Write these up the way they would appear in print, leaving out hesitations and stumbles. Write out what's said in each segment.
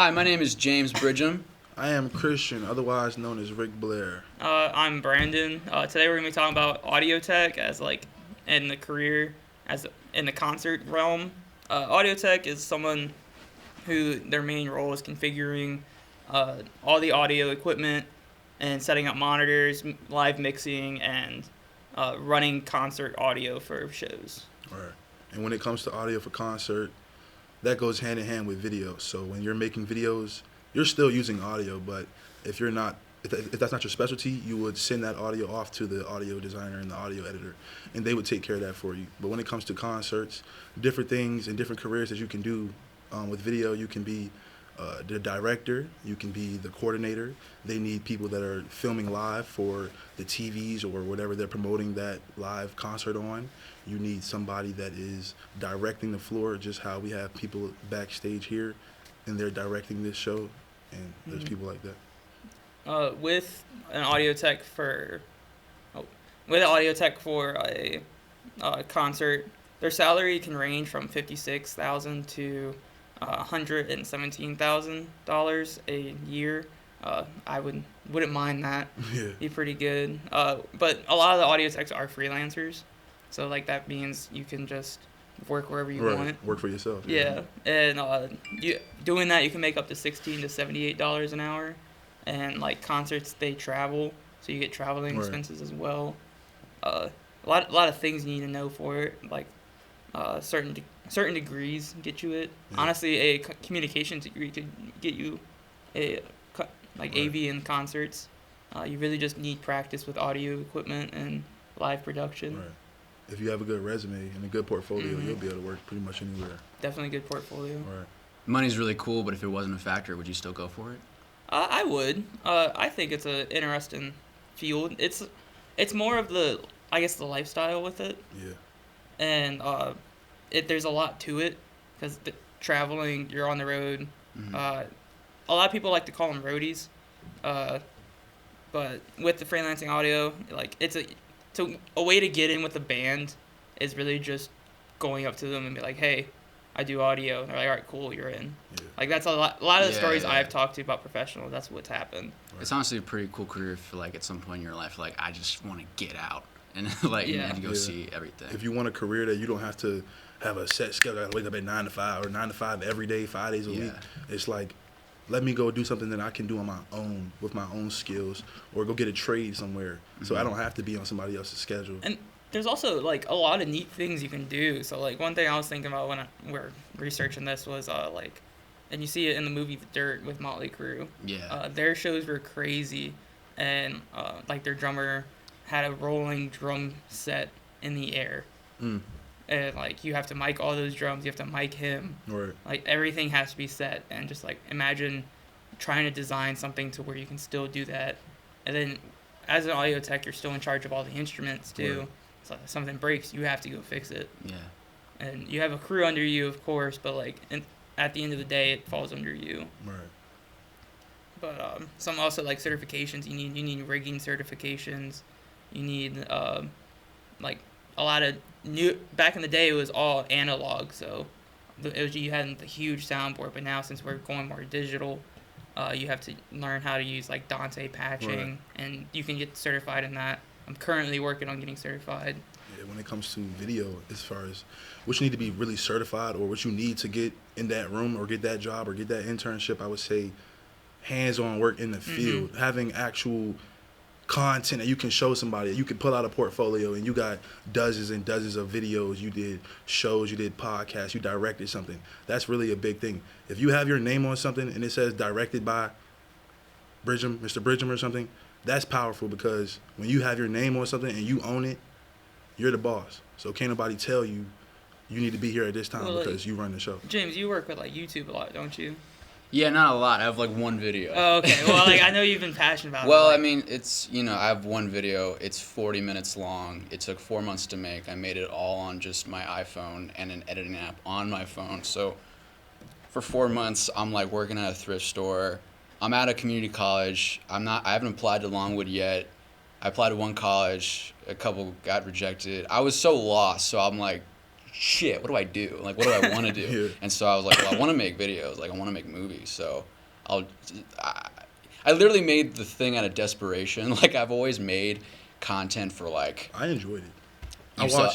Hi, my name is James Bridgham. I am Christian, otherwise known as Rick Blair. I'm Brandon. Today we're gonna be talking about audio tech as in the career as in the concert realm. Audio tech is someone who their main role is configuring all the audio equipment and setting up monitors, live mixing, and running concert audio for shows. Right. And when it comes to audio for concert, that goes hand in hand with video. So when you're making videos, you're still using audio, but if that's not your specialty, you would send that audio off to the audio designer and the audio editor, and they would take care of that for you. But when it comes to concerts, different things and different careers that you can do with video, you can be the director, you can be the coordinator. They need people that are filming live for the TVs or whatever they're promoting that live concert on. You need somebody that is directing the floor, just how we have people backstage here, and they're directing this show, and there's people like that. With an audio tech for a concert, their salary can range from $56,000 to $117,000 a year. I wouldn't mind that. Yeah. Be pretty good. But a lot of the audio techs are freelancers, so that means you can just work wherever you want. Work for yourself. Yeah, and doing that, you can make up to $16 to $78 an hour, and concerts, they travel, so you get traveling expenses as well. A lot of things you need to know for it, certain degrees get you it. Yeah. Honestly, a communications degree could get you AV in concerts. You really just need practice with audio equipment and live production. Right. If you have a good resume and a good portfolio, you'll be able to work pretty much anywhere. Definitely a good portfolio. Right. Money's really cool, but if it wasn't a factor, would you still go for it? I would. I think it's an interesting field. It's more of the lifestyle with it. Yeah. And there's a lot to it because traveling, you're on the road. Mm-hmm. A lot of people like to call them roadies, but with the freelancing audio, it's a way to get in with a band is really just going up to them and be like, hey, I do audio. And they're like, all right, cool, you're in. Yeah. That's a lot of the stories I've talked to about professional. That's what's happened. Right. It's honestly a pretty cool career for at some point in your life, I just want to get out and and go see everything. If you want a career that you don't have to have a set schedule, I gotta wake up at 9 to 5 or 9 to 5 every day, 5 days a week. It's let me go do something that I can do on my own with my own skills, or go get a trade somewhere, so I don't have to be on somebody else's schedule. And there's also a lot of neat things you can do. So one thing I was thinking about when we're researching this was and you see it in the movie The Dirt with Motley Crue. Yeah. Their shows were crazy, and their drummer had a rolling drum set in the air. Mm. And you have to mic all those drums, you have to mic him. Right. Everything has to be set, and just imagine trying to design something to where you can still do that. And then as an audio tech, you're still in charge of all the instruments too. Right. So if something breaks, you have to go fix it. Yeah. And you have a crew under you, of course, but at the end of the day, it falls under you. Right. But some also certifications you need rigging certifications. You need a lot of back in the day, it was all analog, so you had the huge soundboard, but now since we're going more digital, you have to learn how to use Dante patching, and you can get certified in that. I'm currently working on getting certified. Yeah, when it comes to video, as far as what you need to be really certified or what you need to get in that room or get that job or get that internship, I would say hands-on work in the field, having actual content that you can show somebody. You can pull out a portfolio and you got dozens and dozens of videos. You did shows, you did podcasts, you directed something. That's really a big thing. If you have your name on something and it says directed by Bridgham, Mr. Bridgham or something, that's powerful, because when you have your name on something and you own it, you're the boss. So can't nobody tell you need to be here at this time because you run the show. James, you work with YouTube a lot, don't you? Yeah, not a lot. I have one video. Oh, okay. Well, I know you've been passionate about it. Well, I mean, it's, I have one video. It's 40 minutes long. It took 4 months to make. I made it all on just my iPhone and an editing app on my phone. So for 4 months, I'm working at a thrift store. I'm at a community college. I haven't applied to Longwood yet. I applied to one college. A couple got rejected. I was so lost. So I'm shit, what do I do? What do I want to do? Yeah. And so I was well, I want to make videos. I want to make movies. So I'll I literally made the thing out of desperation. Like I've always made content for like. I enjoyed it.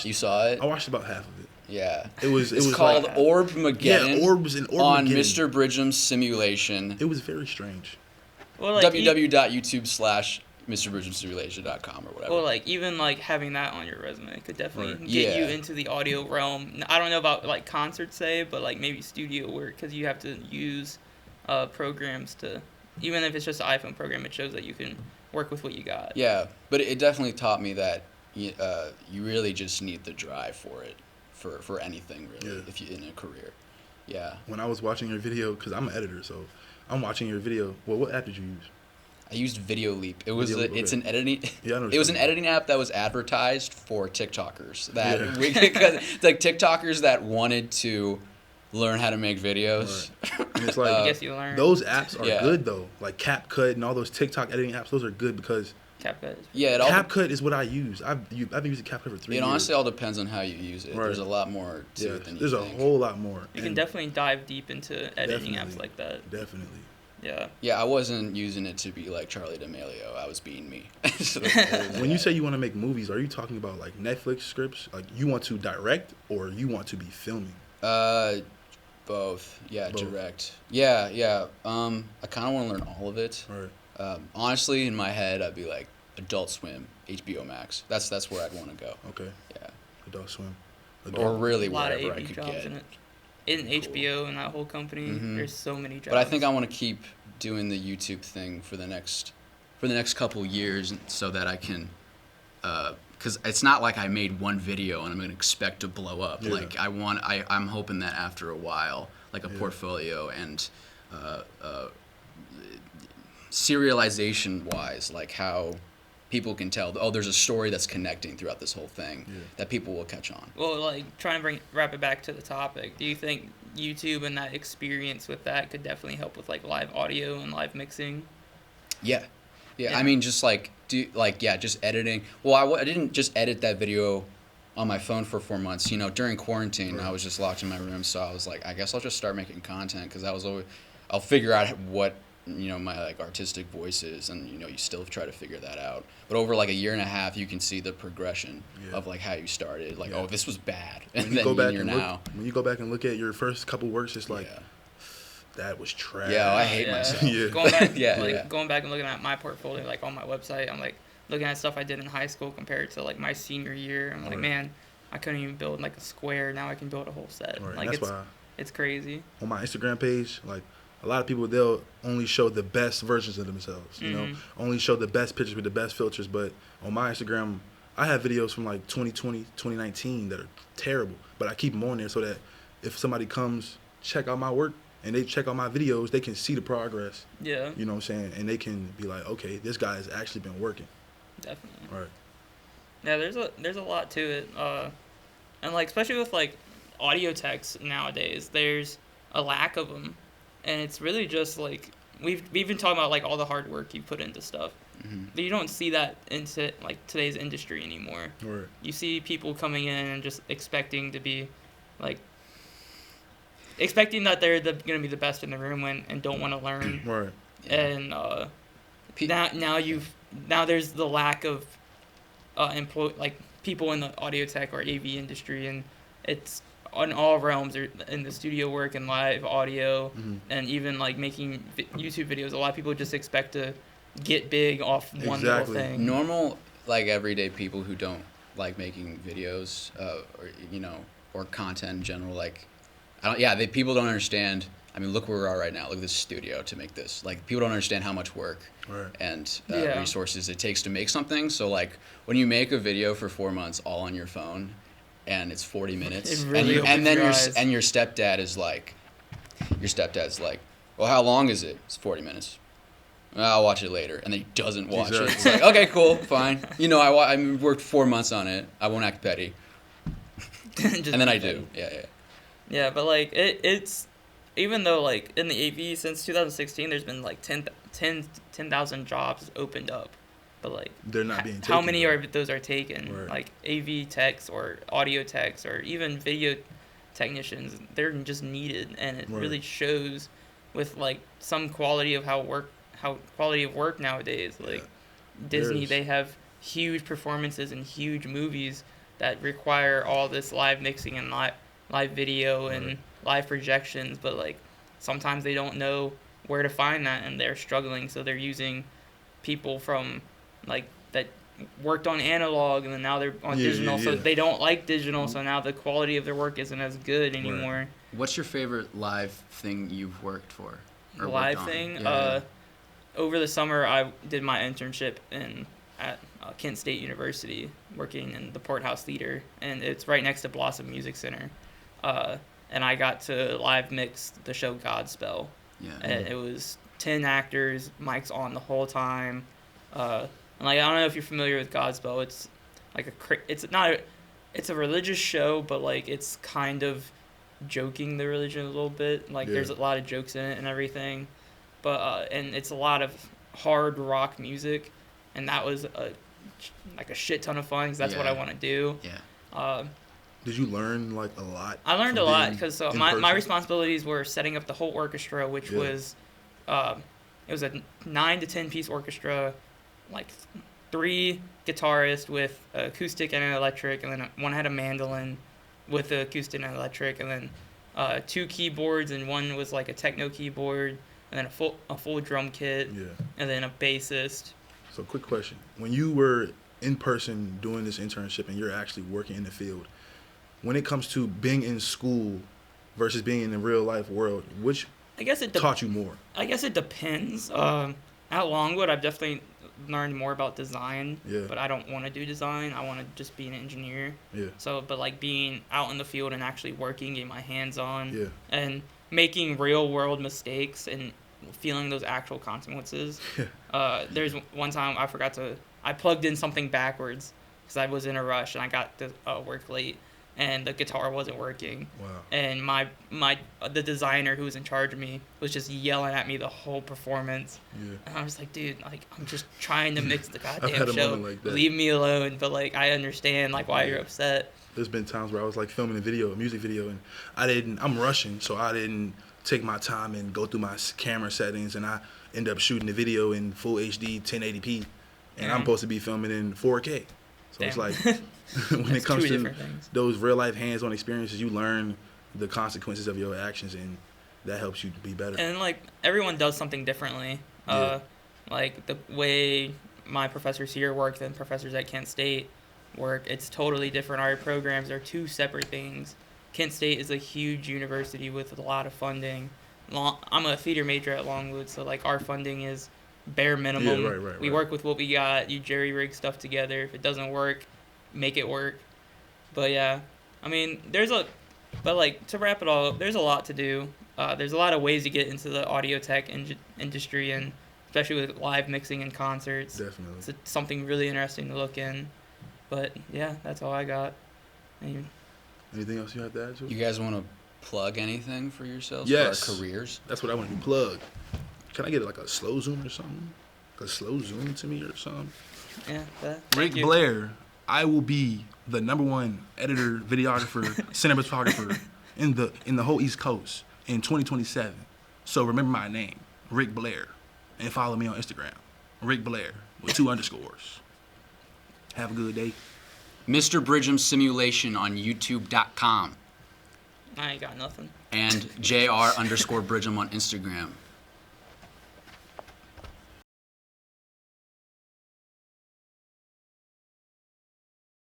You saw it? I watched about half of it. Yeah. It was called like, Orbmageddon. Yeah, Orbs and Orbmageddon. On Mr. Bridgham's simulation. It was very strange. Well, like, www.youtube/MrBridghamSimulation.com or whatever. Well, like even like having that on your resume could definitely Right. get you Yeah. into the audio realm. I don't know about like concert say, but like maybe studio work because you have to use programs to. Even if it's just an iPhone program, it shows that you can work with what you got. Yeah, but it definitely taught me that you really just need the drive for it, for anything really, Yeah. if you in a career. Yeah. When I was watching your video, because I'm an editor, so I'm watching your video. Well, what app did you use? I used Video Leap. It was Video Leap, it's okay. an editing. Yeah, I know what It was you're an talking editing app that was advertised for TikTokers. That Yeah. it's like TikTokers that wanted to learn how to make videos. And it's I like guess you learn. those apps are Yeah. good though. Like CapCut and all those TikTok editing apps. Those are good because CapCut. Yeah, it all. CapCut is what I use. I've been using CapCut for 3 It years. honestly all depends on how you use it. Right. There's a lot more to Yeah, it than you there's think. a whole lot more. You can And definitely dive deep into editing Definitely. apps like that. Definitely. Yeah. Yeah, I wasn't using it to be like Charlie D'Amelio. I was being me. So, When you say you want to make movies, are you talking about like Netflix scripts? Like you want to direct or you want to be filming? Both. Yeah, Both. direct. Yeah. I kind of want to learn all of it. Right. Honestly, in my head, I'd be like Adult Swim, HBO Max. That's where I'd want to go. Okay. Yeah. Adult Swim. Or really A lot of wherever I AV could jobs get. in it. In HBO and that whole company, Mhm. there's so many jobs. But I think I want to keep doing the YouTube thing for the next couple years so that I can, because it's not like I made one video and I'm gonna expect to blow up. Yeah. Like I'm hoping that after a while, like a Yeah. portfolio and serialization wise, like how people can tell, oh, there's a story that's connecting throughout this whole thing Yeah. that people will catch on. Well, like trying to wrap it back to the topic. Do you think YouTube and that experience with that could definitely help with like live audio and live mixing? Yeah. Yeah. I mean, just just editing. Well, I didn't just edit that video on my phone for 4 months. You know, during quarantine, Right. I was just locked in my room, so I was like, I guess I'll just start making content because I'll figure out what my like artistic voice is, and you still try to figure that out. But over like a year and a half, you can see the progression Yeah. of like how you started. Like, Yeah. oh, this was bad, When and you then go back you're and now. when you go back and look at your first couple works, it's like Yeah. that was trash. Yeah, I hate myself. Yeah. Going back, Yeah. going back and looking at my portfolio, like on my website, I'm like looking at stuff I did in high school compared to like my senior year. I'm like, Right. man, I couldn't even build like a square. Now I can build a whole set. Right. Like That's why it's crazy. on my Instagram page, like a lot of people, they'll only show the best versions of themselves. You know, Mhm. only show the best pictures with the best filters. But on my Instagram, I have videos from like 2020, 2019 that are terrible. But I keep them on there so that if somebody comes check out my work and they check out my videos, they can see the progress. Yeah, You know what I'm saying? And they can be like, okay, this guy has actually been working. definitely. Right. Yeah, there's a lot to it, and like especially with like audio techs nowadays, there's a lack of them, and it's really just like we've been talking about like all the hard work you put into stuff. Mhm. But you don't see that into like today's industry anymore. Right. You see people coming in and just expecting to be like expecting that they're gonna be the best in the room and don't want to learn. Right. Yeah. And now there's the lack of people in the audio tech or AV industry, and it's on all realms in the studio work and live audio, Mhm. and even like making YouTube videos. A lot of people just expect to get big off one little Exactly. thing. Normal, like everyday people who don't like making videos, or content in general, like, people don't understand. I mean, look where we are right now. Look at this studio to make this. Like, people don't understand how much work Right. and Yeah. resources it takes to make something. So, like, when you make a video for 4 months all on your phone, and it's 40 minutes, It really opens then your your eyes. and your stepdad's like, well, how long is it? It's 40 minutes. I'll watch it later, and then he doesn't watch it. It's Exactly. like, okay, cool, fine. I worked 4 months on it. I won't act petty, Just and then I be do. Yeah. Yeah, but like it's even though like in the AV since 2016 there's been like 10,000 jobs opened up, but like They're not being how taken, many though. are those are taken? Right. Like AV techs or audio techs or even video technicians, they're just needed, and it Right. really shows with like some quality of how quality of work nowadays. Like Disney, There's- they have huge performances and huge movies that require all this live mixing and live video and Right. live projections, but like sometimes they don't know where to find that and they're struggling, so they're using people from like that worked on analog and then now they're on Yeah, digital, yeah, so yeah. they don't like digital, so now the quality of their work isn't as good anymore. What's your favorite live thing you've worked for? The Or live worked on? thing, Yeah. over the summer I did my internship at Kent State University, working in the Port House Theater, and it's right next to Blossom Music Center. And I got to live mix the show Godspell. Yeah. And it was 10 actors, mics on the whole time. And like I don't know if you're familiar with Godspell. It's like it's a religious show, but like it's kind of joking the religion a little bit. Like Yeah. there's a lot of jokes in it and everything. But and it's a lot of hard rock music, and that was like a shit ton of fun 'cause that's what I Yeah. want to do. Yeah. Did you learn like a lot? I learned a from lot being because in my person? responsibilities were setting up the whole orchestra, which Yeah. was it was a 9 to 10 piece orchestra, like 3 guitarists with acoustic and an electric, and then one had a mandolin with the acoustic and electric, and then 2 keyboards, and one was like a techno keyboard, and then a full drum kit, Yeah. and then a bassist. So, quick question: when you were in person doing this internship and you're actually working in the field, when it comes to being in school versus being in the real life world, which I guess it taught you more? I guess it depends. At Longwood, I've definitely learned more about design, Yeah. but I don't want to do design. I want to just be an engineer. Yeah. So, but like being out in the field and actually working, getting my hands on, Yeah. and making real world mistakes and feeling those actual consequences. There's one time I plugged in something backwards because I was in a rush and I got to work late, and the guitar wasn't working. Wow. And the designer who was in charge of me was just yelling at me the whole performance. Yeah. And I was like, dude, like I'm just trying to mix the I've goddamn had a show. moment like that. Leave me alone. But like I understand like why you're upset. There's been times where I was like filming a music video, and I'm rushing, so I didn't take my time and go through my camera settings, and I end up shooting the video in full HD 1080p, and I'm Yeah. supposed to be filming in 4K. So it's Damn. like when it That's comes two to different things. those real life hands-on experiences, you learn the consequences of your actions, and that helps you be better. And like everyone does something differently. Yeah. Like the way my professors here work than professors at Kent State work, it's totally different. Our programs are 2 separate things. Kent State is a huge university with a lot of funding. I'm a theater major at Longwood, so like our funding is bare minimum. Yeah, right. We work with what we got. You jerry rig stuff together. If it doesn't work, make it work. But yeah, I mean, but like to wrap it all up, there's a lot to do. There's a lot of ways to get into the audio tech industry, and especially with live mixing and concerts. Definitely. It's something really interesting to look in. But yeah, that's all I got. Anything else you have to add to it? You guys want to plug anything for yourselves? Yes. For our careers? That's what I want to plug. Can I get like a slow zoom or something? Like a slow zoom to me or something? Yeah. Rick Thank you. Blair, I will be the #1 editor, videographer, cinematographer in the whole East Coast in 2027. So remember my name, Rick Blair, and follow me on Instagram, Rick Blair with 2 underscores. Have a good day. Mr. Bridgham Simulation on YouTube.com I ain't got nothing. and JR_Bridgham on Instagram.